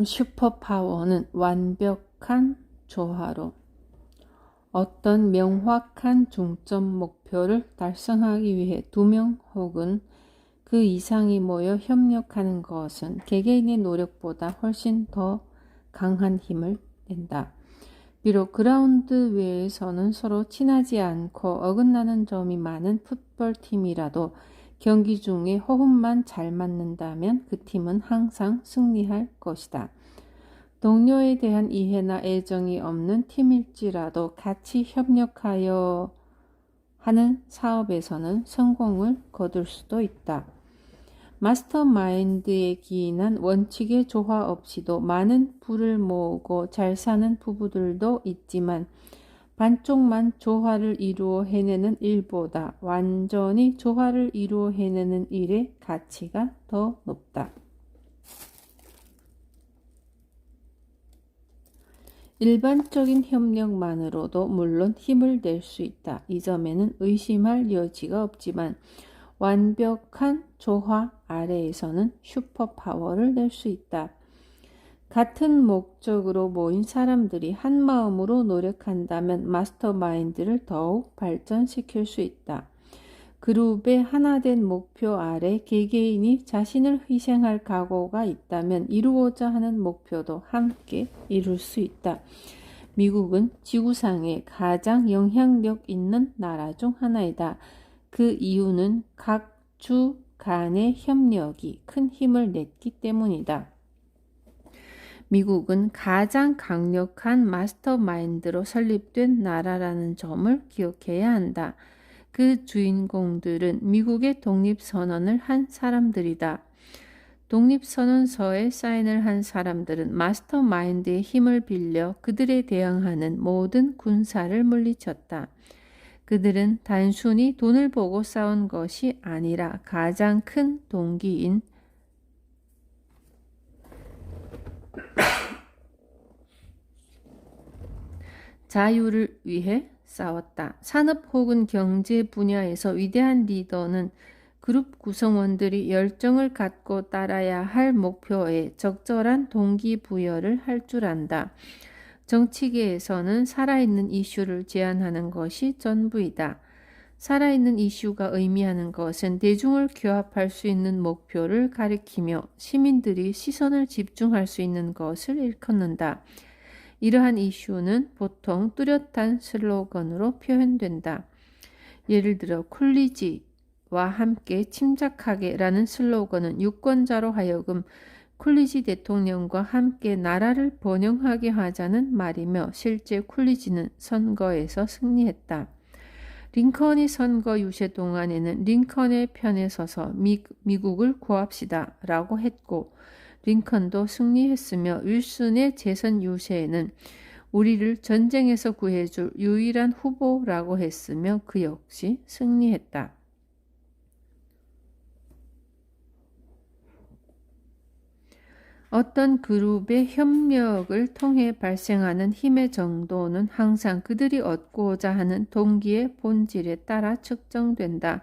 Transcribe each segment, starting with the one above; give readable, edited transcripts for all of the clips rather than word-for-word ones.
슈퍼파워는 완벽한 조화로 어떤 명확한 중점 목표를 달성하기 위해 2명 혹은 그 이상이 모여 협력하는 것은 개개인의 노력보다 훨씬 더 강한 힘을 낸다. 비록 그라운드 외에서는 서로 친하지 않고 어긋나는 점이 많은 풋볼팀이라도 경기 중에 호흡만 잘 맞는다면 그 팀은 항상 승리할 것이다. 동료에 대한 이해나 애정이 없는 팀일지라도 같이 협력하여 하는 사업에서는 성공을 거둘 수도 있다. 마스터마인드에 기인한 원칙의 조화 없이도 많은 부를 모으고 잘 사는 부부들도 있지만 반쪽만 조화를 이루어 해내는 일보다 완전히 조화를 이루어 해내는 일의 가치가 더 높다. 일반적인 협력만으로도 물론 힘을 낼 수 있다. 이 점에는 의심할 여지가 없지만 완벽한 조화 아래에서는 슈퍼파워를 낼 수 있다. 같은 목적으로 모인 사람들이 한 마음으로 노력한다면 마스터마인드를 더욱 발전시킬 수 있다. 그룹의 하나된 목표 아래 개개인이 자신을 희생할 각오가 있다면 이루고자 하는 목표도 함께 이룰 수 있다. 미국은 지구상에 가장 영향력 있는 나라 중 하나이다. 그 이유는 각 주 간의 협력이 큰 힘을 냈기 때문이다. 미국은 가장 강력한 마스터마인드로 설립된 나라라는 점을 기억해야 한다. 그 주인공들은 미국의 독립선언을 한 사람들이다. 독립선언서에 사인을 한 사람들은 마스터마인드의 힘을 빌려 그들에 대항하는 모든 군사를 물리쳤다. 그들은 단순히 돈을 보고 싸운 것이 아니라 가장 큰 동기인 자유를 위해 싸웠다. 산업 혹은 경제 분야에서 위대한 리더는 그룹 구성원들이 열정을 갖고 따라야 할 목표에 적절한 동기부여를 할 줄 안다. 정치계에서는 살아있는 이슈를 제안하는 것이 전부이다. 살아있는 이슈가 의미하는 것은 대중을 규합할 수 있는 목표를 가리키며 시민들이 시선을 집중할 수 있는 것을 일컫는다. 이러한 이슈는 보통 뚜렷한 슬로건으로 표현된다. 예를 들어 쿨리지와 함께 침착하게 라는 슬로건은 유권자로 하여금 쿨리지 대통령과 함께 나라를 번영하게 하자는 말이며 실제 쿨리지는 선거에서 승리했다. 링컨이 선거 유세 동안에는 링컨의 편에 서서 미국을 구합시다 라고 했고 링컨도 승리했으며 윌슨의 재선 유세에는 우리를 전쟁에서 구해줄 유일한 후보라고 했으며 그 역시 승리했다. 어떤 그룹의 협력을 통해 발생하는 힘의 정도는 항상 그들이 얻고자 하는 동기의 본질에 따라 측정된다.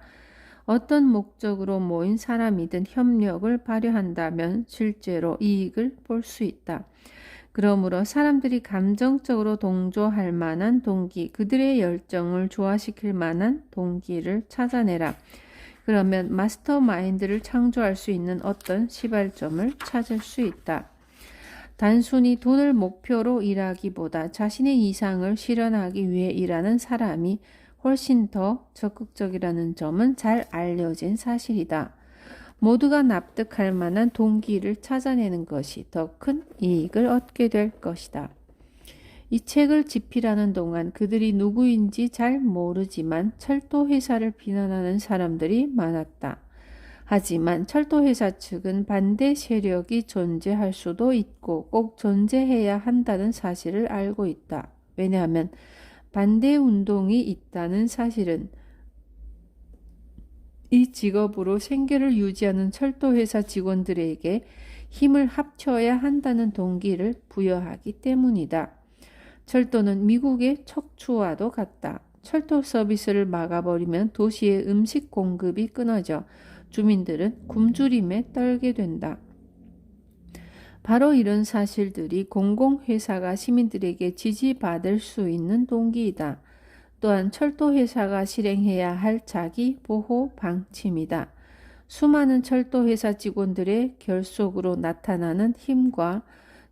어떤 목적으로 모인 사람이든 협력을 발휘한다면 실제로 이익을 볼 수 있다. 그러므로 사람들이 감정적으로 동조할 만한 동기, 그들의 열정을 조화시킬 만한 동기를 찾아내라. 그러면 마스터마인드를 창조할 수 있는 어떤 시발점을 찾을 수 있다. 단순히 돈을 목표로 일하기보다 자신의 이상을 실현하기 위해 일하는 사람이 훨씬 더 적극적이라는 점은 잘 알려진 사실이다. 모두가 납득할 만한 동기를 찾아내는 것이 더 큰 이익을 얻게 될 것이다. 이 책을 집필하는 동안 그들이 누구인지 잘 모르지만 철도회사를 비난하는 사람들이 많았다. 하지만 철도회사 측은 반대 세력이 존재할 수도 있고 꼭 존재해야 한다는 사실을 알고 있다. 왜냐하면 반대 운동이 있다는 사실은 이 직업으로 생계를 유지하는 철도회사 직원들에게 힘을 합쳐야 한다는 동기를 부여하기 때문이다. 철도는 미국의 척추와도 같다. 철도 서비스를 막아버리면 도시의 음식 공급이 끊어져 주민들은 굶주림에 떨게 된다. 바로 이런 사실들이 공공회사가 시민들에게 지지받을 수 있는 동기이다. 또한 철도회사가 실행해야 할 자기 보호 방침이다. 수많은 철도회사 직원들의 결속으로 나타나는 힘과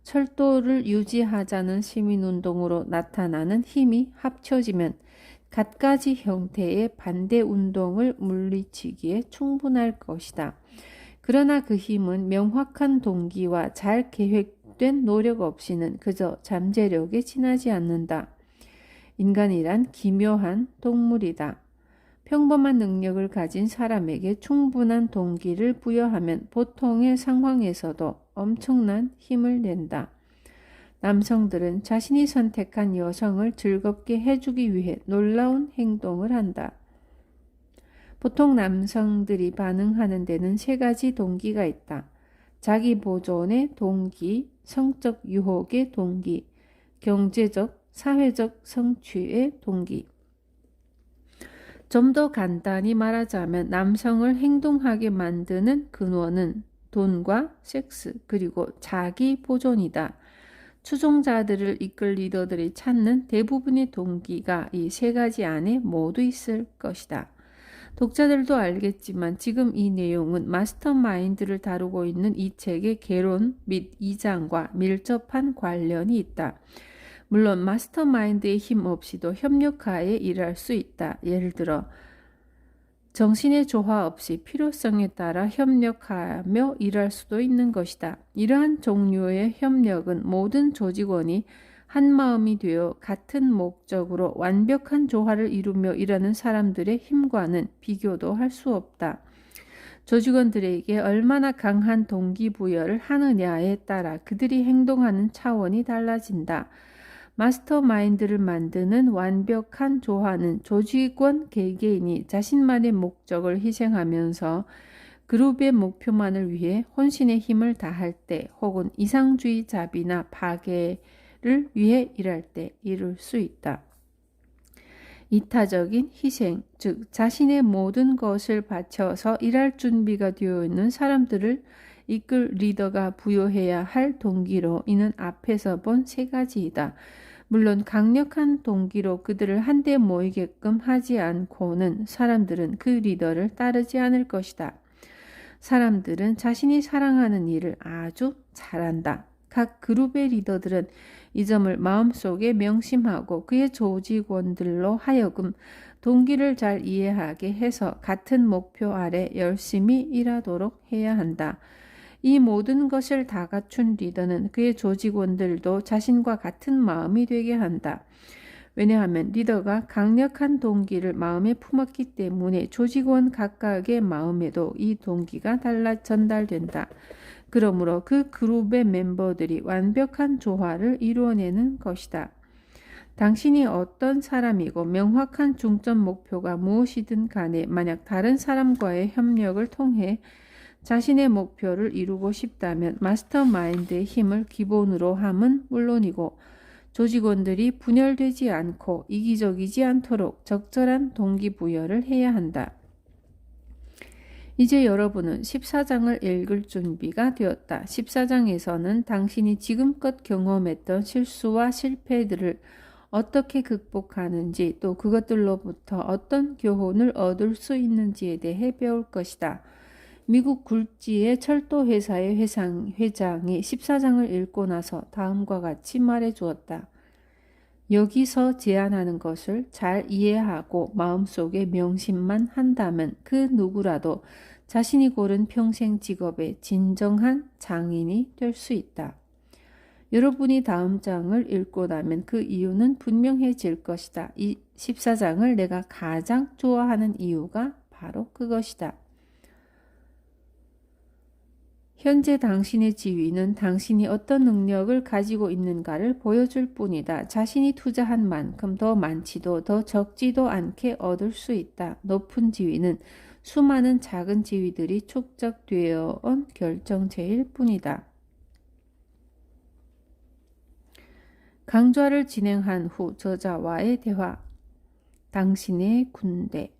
철도를 유지하자는 시민운동으로 나타나는 힘이 합쳐지면 갖가지 형태의 반대운동을 물리치기에 충분할 것이다. 그러나 그 힘은 명확한 동기와 잘 계획된 노력 없이는 그저 잠재력에 지나지 않는다. 인간이란 기묘한 동물이다. 평범한 능력을 가진 사람에게 충분한 동기를 부여하면 보통의 상황에서도 엄청난 힘을 낸다. 남성들은 자신이 선택한 여성을 즐겁게 해주기 위해 놀라운 행동을 한다. 보통 남성들이 반응하는 데는 세 가지 동기가 있다. 자기 보존의 동기, 성적 유혹의 동기, 경제적, 사회적 성취의 동기. 좀 더 간단히 말하자면 남성을 행동하게 만드는 근원은 돈과 섹스 그리고 자기 보존이다. 추종자들을 이끌 리더들이 찾는 대부분의 동기가 이 세 가지 안에 모두 있을 것이다. 독자들도 알겠지만 지금 이 내용은 마스터마인드를 다루고 있는 이 책의 개론 및 2장과 밀접한 관련이 있다. 물론 마스터마인드의 힘 없이도 협력하에 일할 수 있다. 예를 들어 정신의 조화 없이 필요성에 따라 협력하며 일할 수도 있는 것이다. 이러한 종류의 협력은 모든 조직원이 한마음이 되어 같은 목적으로 완벽한 조화를 이루며 일하는 사람들의 힘과는 비교도 할 수 없다. 조직원들에게 얼마나 강한 동기부여를 하느냐에 따라 그들이 행동하는 차원이 달라진다. 마스터마인드를 만드는 완벽한 조화는 조직원 개개인이 자신만의 목적을 희생하면서 그룹의 목표만을 위해 혼신의 힘을 다할 때 혹은 이상주의 자비나 파괴를 위해 일할 때 이룰 수 있다. 이타적인 희생, 즉 자신의 모든 것을 바쳐서 일할 준비가 되어 있는 사람들을 이끌 리더가 부여해야 할 동기로 이는 앞에서 본 세 가지이다. 물론 강력한 동기로 그들을 한데 모이게끔 하지 않고는 사람들은 그 리더를 따르지 않을 것이다. 사람들은 자신이 사랑하는 일을 아주 잘한다. 각 그룹의 리더들은 이 점을 마음속에 명심하고 그의 조직원들로 하여금 동기를 잘 이해하게 해서 같은 목표 아래 열심히 일하도록 해야 한다. 이 모든 것을 다 갖춘 리더는 그의 조직원들도 자신과 같은 마음이 되게 한다. 왜냐하면 리더가 강력한 동기를 마음에 품었기 때문에 조직원 각각의 마음에도 이 동기가 달라 전달된다. 그러므로 그 그룹의 멤버들이 완벽한 조화를 이루어내는 것이다. 당신이 어떤 사람이고 명확한 중점 목표가 무엇이든 간에 만약 다른 사람과의 협력을 통해 자신의 목표를 이루고 싶다면 마스터마인드의 힘을 기본으로 함은 물론이고 조직원들이 분열되지 않고 이기적이지 않도록 적절한 동기부여를 해야 한다. 이제 여러분은 14장을 읽을 준비가 되었다. 14장에서는 당신이 지금껏 경험했던 실수와 실패들을 어떻게 극복하는지 또 그것들로부터 어떤 교훈을 얻을 수 있는지에 대해 배울 것이다. 미국 굴지의 철도회사의 회장이 14장을 읽고 나서 다음과 같이 말해 주었다. 여기서 제안하는 것을 잘 이해하고 마음속에 명심만 한다면 그 누구라도 자신이 고른 평생 직업의 진정한 장인이 될 수 있다. 여러분이 다음 장을 읽고 나면 그 이유는 분명해질 것이다. 이 14장을 내가 가장 좋아하는 이유가 바로 그것이다. 현재 당신의 지위는 당신이 어떤 능력을 가지고 있는가를 보여줄 뿐이다. 자신이 투자한 만큼 더 많지도 더 적지도 않게 얻을 수 있다. 높은 지위는 수많은 작은 지위들이 축적되어 온 결정체일 뿐이다. 강좌를 진행한 후 저자와의 대화. 당신의 군대.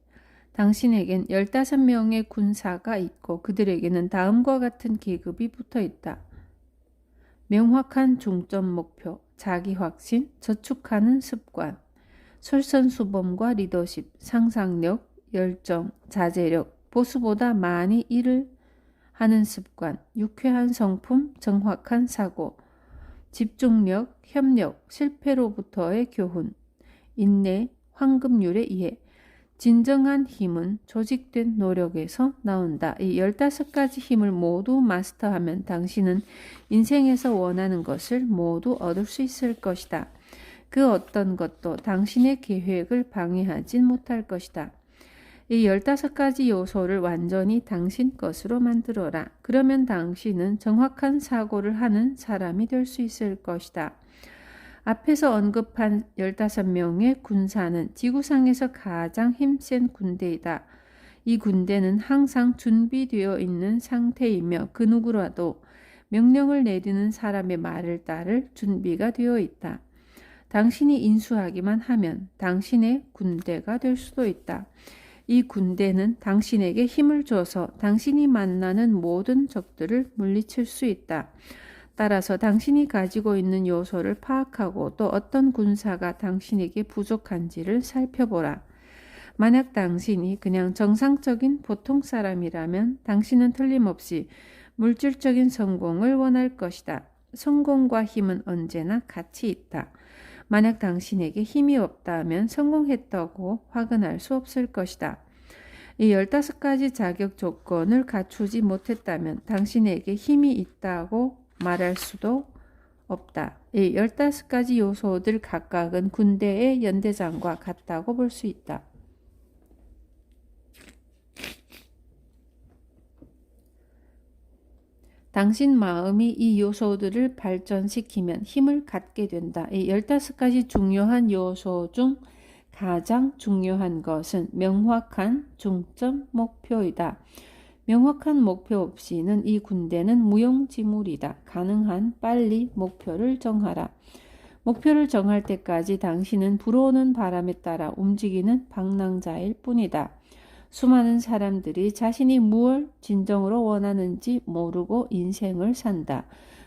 당신에겐 15명의 군사가 있고 그들에게는 다음과 같은 계급이 붙어 있다. 명확한 중점 목표, 자기 확신, 저축하는 습관, 솔선수범과 리더십, 상상력, 열정, 자제력, 보스보다 많이 일을 하는 습관, 유쾌한 성품, 정확한 사고, 집중력, 협력, 실패로부터의 교훈, 인내, 황금률의 이해. 진정한 힘은 조직된 노력에서 나온다. 이 15가지 힘을 모두 마스터하면 당신은 인생에서 원하는 것을 모두 얻을 수 있을 것이다. 그 어떤 것도 당신의 계획을 방해하진 못할 것이다. 이 15가지 요소를 완전히 당신 것으로 만들어라. 그러면 당신은 정확한 사고를 하는 사람이 될 수 있을 것이다. 앞에서 언급한 15명의 군사는 지구상에서 가장 힘센 군대이다. 이 군대는 항상 준비되어 있는 상태이며 그 누구라도 명령을 내리는 사람의 말을 따를 준비가 되어 있다. 당신이 인수하기만 하면 당신의 군대가 될 수도 있다. 이 군대는 당신에게 힘을 줘서 당신이 만나는 모든 적들을 물리칠 수 있다. 따라서 당신이 가지고 있는 요소를 파악하고 또 어떤 군사가 당신에게 부족한지를 살펴보라. 만약 당신이 그냥 정상적인 보통 사람이라면 당신은 틀림없이 물질적인 성공을 원할 것이다. 성공과 힘은 언제나 같이 있다. 만약 당신에게 힘이 없다면 성공했다고 화근할 수 없을 것이다. 이 15가지 자격 조건을 갖추지 못했다면 당신에게 힘이 있다고 말할 수도 없다. 이 15가지 요소들 각각은 군대의 연대장과 같다고 볼 수 있다. 당신 마음이 이 요소들을 발전시키면 힘을 갖게 된다. 이 15가지 중요한 요소 중 가장 중요한 것은 명확한 중점 목표이다. 명확한 목표 없이는 이 군대는 무용지물이다. 가능한 빨리 목표를 정하라. 목표를 정할 때까지 당신은 불어오는 바람에 따라 움직이는 방랑자일 뿐이다. 수많은 사람들이 자신이 무엇을 진정으로 원하는지 모르고 인생을 산다.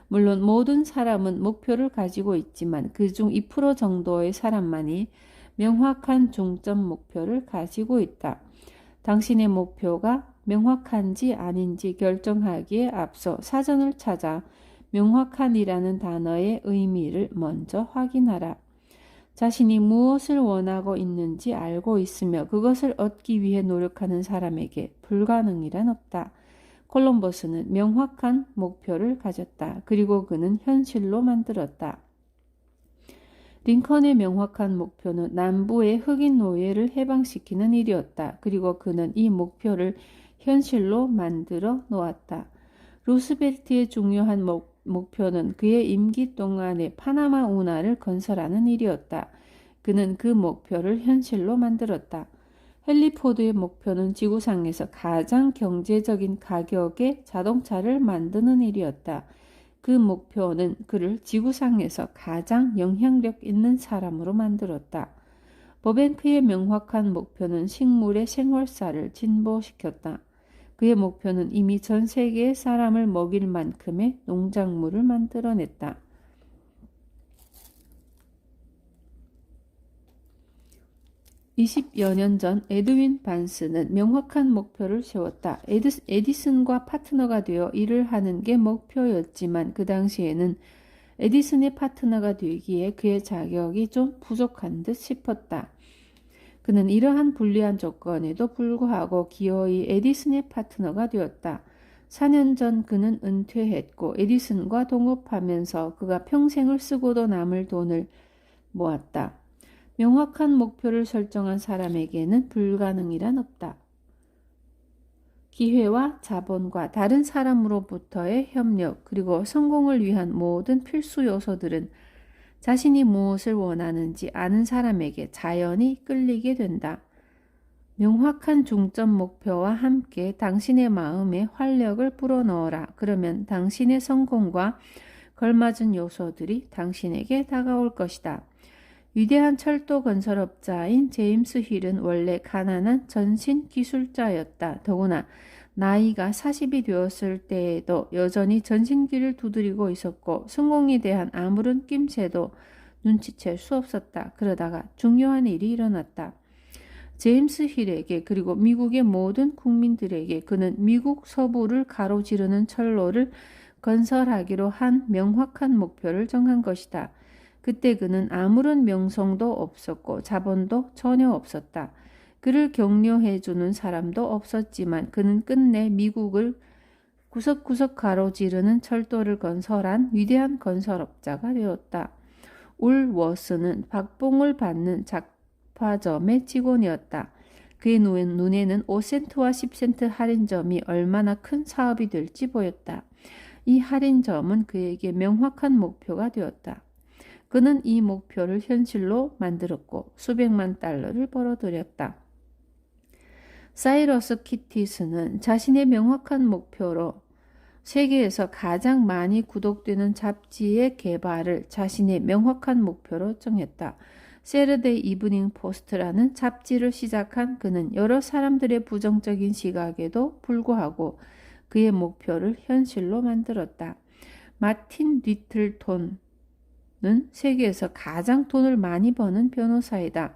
물론 모든 사람은 목표를 가지고 있지만 그중 2% 정도의 사람만이 명확한 중점 목표를 가지고 있다. 당신의 목표가 명확한지 아닌지 결정하기에 앞서 사전을 찾아 명확한이라는 단어의 의미를 먼저 확인하라. 자신이 무엇을 원하고 있는지 알고 있으며 그것을 얻기 위해 노력하는 사람에게 불가능이란 없다. 콜럼버스는 명확한 목표를 가졌다. 그리고 그는 현실로 만들었다. 링컨의 명확한 목표는 남부의 흑인 노예를 해방시키는 일이었다. 그리고 그는 이 목표를 현실로 만들어 놓았다. 루스벨트의 중요한 목표는 그의 임기 동안에 파나마 운하를 건설하는 일이었다. 그는 그 목표를 현실로 만들었다. 헨리 포드의 목표는 지구상에서 가장 경제적인 가격의 자동차를 만드는 일이었다. 그 목표는 그를 지구상에서 가장 영향력 있는 사람으로 만들었다. 버뱅크의 명확한 목표는 식물의 생활사를 진보시켰다. 그의 목표는 이미 전 세계의 사람을 먹일 만큼의 농작물을 만들어냈다. (20여 년) 전 에드윈 반스는 명확한 목표를 세웠다. 에디슨과 파트너가 되어 일을 하는 게 목표였지만 그 당시에는 에디슨의 파트너가 되기에 그의 자격이 좀 부족한 듯 싶었다. 그는 이러한 불리한 조건에도 불구하고 기어이 에디슨의 파트너가 되었다. 4년 전 그는 은퇴했고 에디슨과 동업하면서 그가 평생을 쓰고도 남을 돈을 모았다. 명확한 목표를 설정한 사람에게는 불가능이란 없다. 기회와 자본과 다른 사람으로부터의 협력 그리고 성공을 위한 모든 필수 요소들은 자신이 무엇을 원하는지 아는 사람에게 자연히 끌리게 된다. 명확한 중점 목표와 함께 당신의 마음에 활력을 불어넣어라. 그러면 당신의 성공과 걸맞은 요소들이 당신에게 다가올 것이다. 위대한 철도 건설업자인 제임스 힐은 원래 가난한 전신 기술자였다. 더구나 나이가 40이 되었을 때에도 여전히 전신기를 두드리고 있었고 성공에 대한 아무런 낌새도 눈치챌 수 없었다. 그러다가 중요한 일이 일어났다. 제임스 힐에게 그리고 미국의 모든 국민들에게 그는 미국 서부를 가로지르는 철로를 건설하기로 한 명확한 목표를 정한 것이다. 그때 그는 아무런 명성도 없었고 자본도 전혀 없었다. 그를 격려해주는 사람도 없었지만 그는 끝내 미국을 구석구석 가로지르는 철도를 건설한 위대한 건설업자가 되었다. 울워스는 박봉을 받는 작파점의 직원이었다. 그의 눈에는 5센트와 10센트 할인점이 얼마나 큰 사업이 될지 보였다. 이 할인점은 그에게 명확한 목표가 되었다. 그는 이 목표를 현실로 만들었고 수백만 달러를 벌어들였다. 사이러스 키티스는 자신의 명확한 목표로 세계에서 가장 많이 구독되는 잡지의 개발을 자신의 명확한 목표로 정했다. 세러데이 이브닝 포스트라는 잡지를 시작한 그는 여러 사람들의 부정적인 시각에도 불구하고 그의 목표를 현실로 만들었다. 마틴 리틀톤은 세계에서 가장 돈을 많이 버는 변호사이다.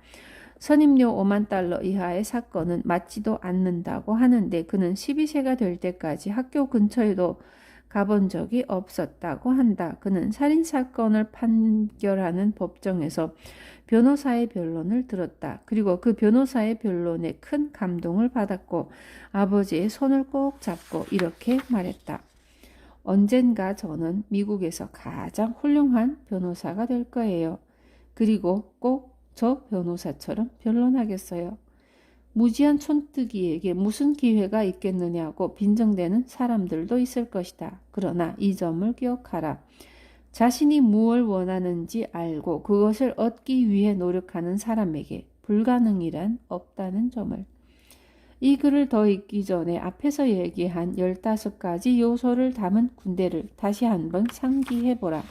선임료 5만 달러 이하의 사건은 맞지도 않는다고 하는데 그는 12세가 될 때까지 학교 근처에도 가본 적이 없었다고 한다. 그는 살인사건을 판결하는 법정에서 변호사의 변론을 들었다. 그리고 그 변호사의 변론에 큰 감동을 받았고 아버지의 손을 꼭 잡고 이렇게 말했다. 언젠가 저는 미국에서 가장 훌륭한 변호사가 될 거예요. 그리고 꼭 저 변호사처럼 변론하겠어요. 무지한 촌뜨기에게 무슨 기회가 있겠느냐고 빈정대는 사람들도 있을 것이다. 그러나 이 점을 기억하라. 자신이 무엇을 원하는지 알고 그것을 얻기 위해 노력하는 사람에게 불가능이란 없다는 점을. 이 글을 더 읽기 전에 앞에서 얘기한 15가지 요소를 담은 군대를 다시 한번 상기해보라.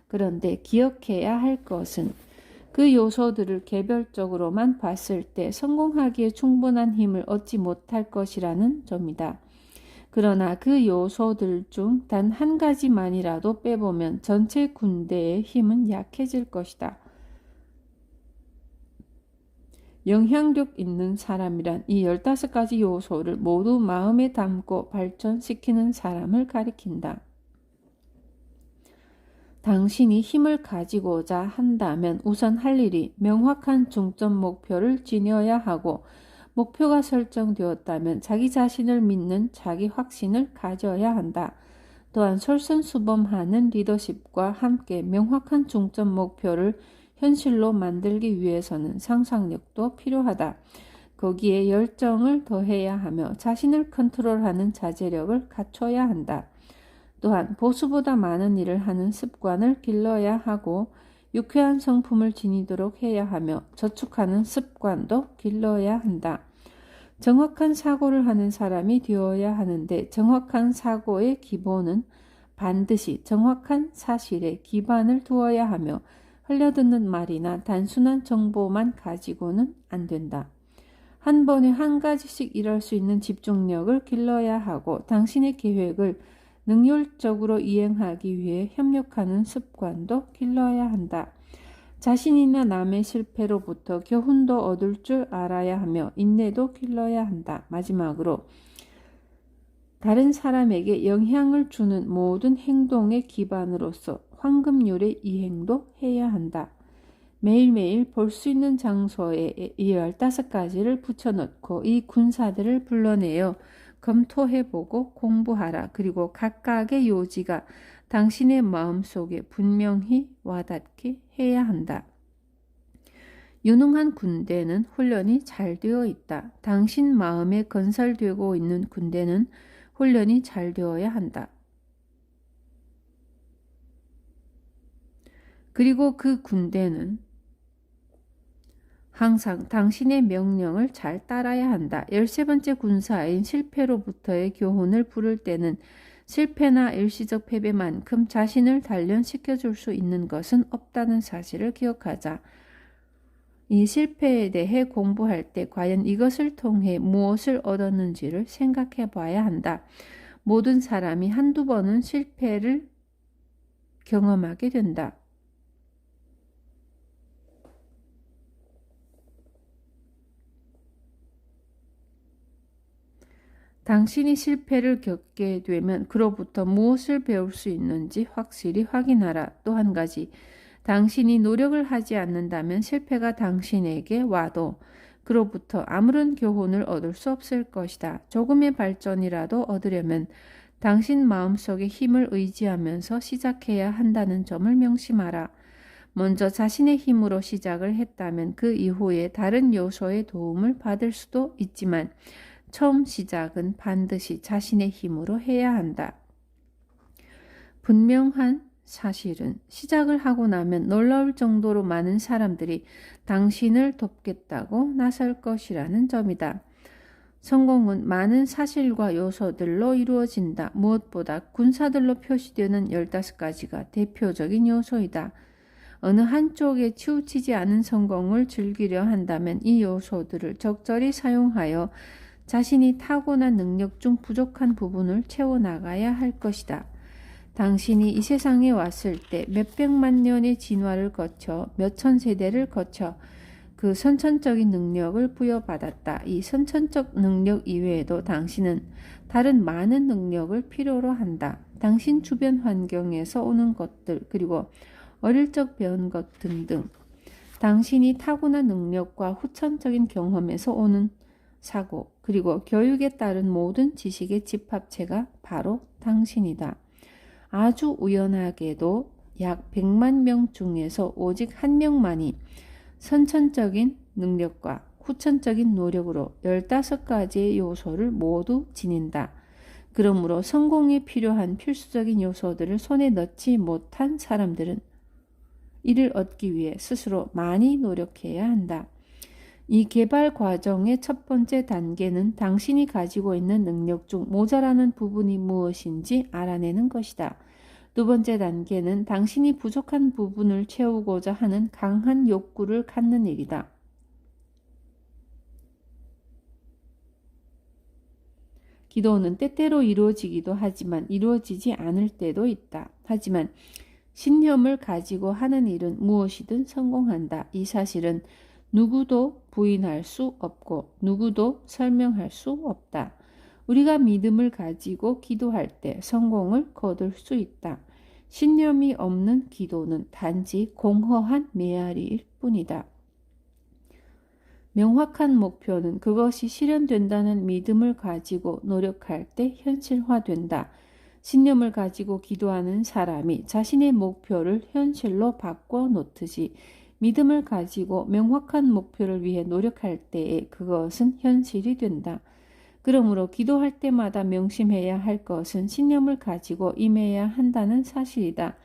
그런데 기억해야 할 것은 그 요소들을 개별적으로만 봤을 때 성공하기에 충분한 힘을 얻지 못할 것이라는 점이다. 그러나 그 요소들 중 단 한 가지만이라도 빼보면 전체 군대의 힘은 약해질 것이다. 영향력 있는 사람이란 이 15가지 요소를 모두 마음에 담고 발전시키는 사람을 가리킨다. 당신이 힘을 가지고자 한다면 우선 할 일이 명확한 중점 목표를 지녀야 하고 목표가 설정되었다면 자기 자신을 믿는 자기 확신을 가져야 한다. 또한 솔선수범하는 리더십과 함께 명확한 중점 목표를 현실로 만들기 위해서는 상상력도 필요하다. 거기에 열정을 더해야 하며 자신을 컨트롤하는 자제력을 갖춰야 한다. 또한 보수보다 많은 일을 하는 습관을 길러야 하고 유쾌한 성품을 지니도록 해야 하며 저축하는 습관도 길러야 한다. 정확한 사고를 하는 사람이 되어야 하는데 정확한 사고의 기본은 반드시 정확한 사실에 기반을 두어야 하며 흘려듣는 말이나 단순한 정보만 가지고는 안 된다. 한 번에 한 가지씩 일할 수 있는 집중력을 길러야 하고 당신의 계획을 능률적으로 이행하기 위해 협력하는 습관도 길러야 한다. 자신이나 남의 실패로부터 교훈도 얻을 줄 알아야 하며 인내도 길러야 한다. 마지막으로 다른 사람에게 영향을 주는 모든 행동의 기반으로서 황금률의 이행도 해야 한다. 매일매일 볼 수 있는 장소에 이 15가지를 붙여넣고 이 군사들을 불러내어 검토해보고 공부하라. 그리고 각각의 요지가 당신의 마음속에 분명히 와닿게 해야 한다. 유능한 군대는 훈련이 잘 되어 있다. 당신 마음에 건설되고 있는 군대는 훈련이 잘 되어야 한다. 그리고 그 군대는 항상 당신의 명령을 잘 따라야 한다. 13번째 군사인 실패로부터의 교훈을 부를 때는 실패나 일시적 패배만큼 자신을 단련시켜줄 수 있는 것은 없다는 사실을 기억하자. 이 실패에 대해 공부할 때 과연 이것을 통해 무엇을 얻었는지를 생각해 봐야 한다. 모든 사람이 한두 번은 실패를 경험하게 된다. 당신이 실패를 겪게 되면 그로부터 무엇을 배울 수 있는지 확실히 확인하라. 또 한 가지, 당신이 노력을 하지 않는다면 실패가 당신에게 와도 그로부터 아무런 교훈을 얻을 수 없을 것이다. 조금의 발전이라도 얻으려면 당신 마음속의 힘을 의지하면서 시작해야 한다는 점을 명심하라. 먼저 자신의 힘으로 시작을 했다면 그 이후에 다른 요소의 도움을 받을 수도 있지만 처음 시작은 반드시 자신의 힘으로 해야 한다. 분명한 사실은 시작을 하고 나면 놀라울 정도로 많은 사람들이 당신을 돕겠다고 나설 것이라는 점이다. 성공은 많은 사실과 요소들로 이루어진다. 무엇보다 군사들로 표시되는 15가지가 대표적인 요소이다. 어느 한쪽에 치우치지 않은 성공을 즐기려 한다면 이 요소들을 적절히 사용하여 자신이 타고난 능력 중 부족한 부분을 채워나가야 할 것이다. 당신이 이 세상에 왔을 때 몇백만 년의 진화를 거쳐 몇천 세대를 거쳐 그 선천적인 능력을 부여받았다. 이 선천적 능력 이외에도 당신은 다른 많은 능력을 필요로 한다. 당신 주변 환경에서 오는 것들, 그리고 어릴 적 배운 것 등등. 당신이 타고난 능력과 후천적인 경험에서 오는 사고, 그리고 교육에 따른 모든 지식의 집합체가 바로 당신이다. 아주 우연하게도 약 100만 명 중에서 오직 한 명만이 선천적인 능력과 후천적인 노력으로 15가지의 요소를 모두 지닌다. 그러므로 성공에 필요한 필수적인 요소들을 손에 넣지 못한 사람들은 이를 얻기 위해 스스로 많이 노력해야 한다. 이 개발 과정의 첫 번째 단계는 당신이 가지고 있는 능력 중 모자라는 부분이 무엇인지 알아내는 것이다. 두 번째 단계는 당신이 부족한 부분을 채우고자 하는 강한 욕구를 갖는 일이다. 기도는 때때로 이루어지기도 하지만 이루어지지 않을 때도 있다. 하지만 신념을 가지고 하는 일은 무엇이든 성공한다. 이 사실은 누구도 부인할 수 없고 누구도 설명할 수 없다. 우리가 믿음을 가지고 기도할 때 성공을 거둘 수 있다. 신념이 없는 기도는 단지 공허한 메아리일 뿐이다. 명확한 목표는 그것이 실현된다는 믿음을 가지고 노력할 때 현실화된다. 신념을 가지고 기도하는 사람이 자신의 목표를 현실로 바꿔 놓듯이 믿음을 가지고 명확한 목표를 위해 노력할 때에 그것은 현실이 된다. 그러므로 기도할 때마다 명심해야 할 것은 신념을 가지고 임해야 한다는 사실이다.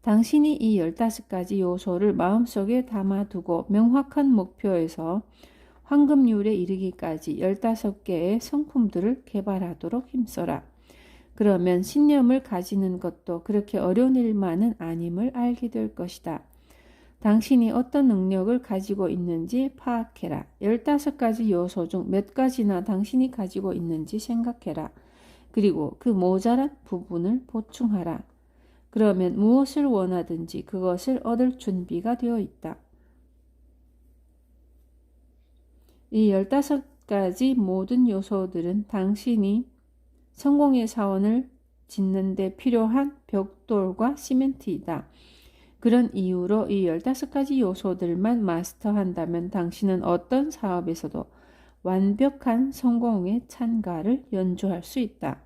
당신이 이 15가지 요소를 마음속에 담아두고 명확한 목표에서 황금률에 이르기까지 15개의 성품들을 개발하도록 힘써라. 그러면 신념을 가지는 것도 그렇게 어려운 일만은 아님을 알게 될 것이다. 당신이 어떤 능력을 가지고 있는지 파악해라. 15가지 요소 중 몇 가지나 당신이 가지고 있는지 생각해라. 그리고 그 모자란 부분을 보충하라. 그러면 무엇을 원하든지 그것을 얻을 준비가 되어 있다. 이 15가지 모든 요소들은 당신이 성공의 사원을 짓는 데 필요한 벽돌과 시멘트이다. 그런 이유로 이 15가지 요소들만 마스터한다면 당신은 어떤 사업에서도 완벽한 성공의 찬가를 연주할 수 있다.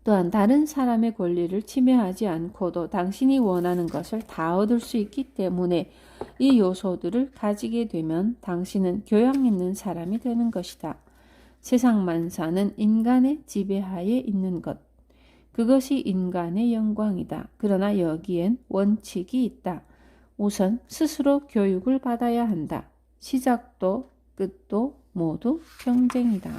또한 다른 사람의 권리를 침해하지 않고도 당신이 원하는 것을 다 얻을 수 있기 때문에 이 요소들을 가지게 되면 당신은 교양 있는 사람이 되는 것이다. 세상 만사는 인간의 지배하에 있는 것. 그것이 인간의 영광이다. 그러나 여기엔 원칙이 있다. 우선 스스로 교육을 받아야 한다. 시작도 끝도 모두 경쟁이다.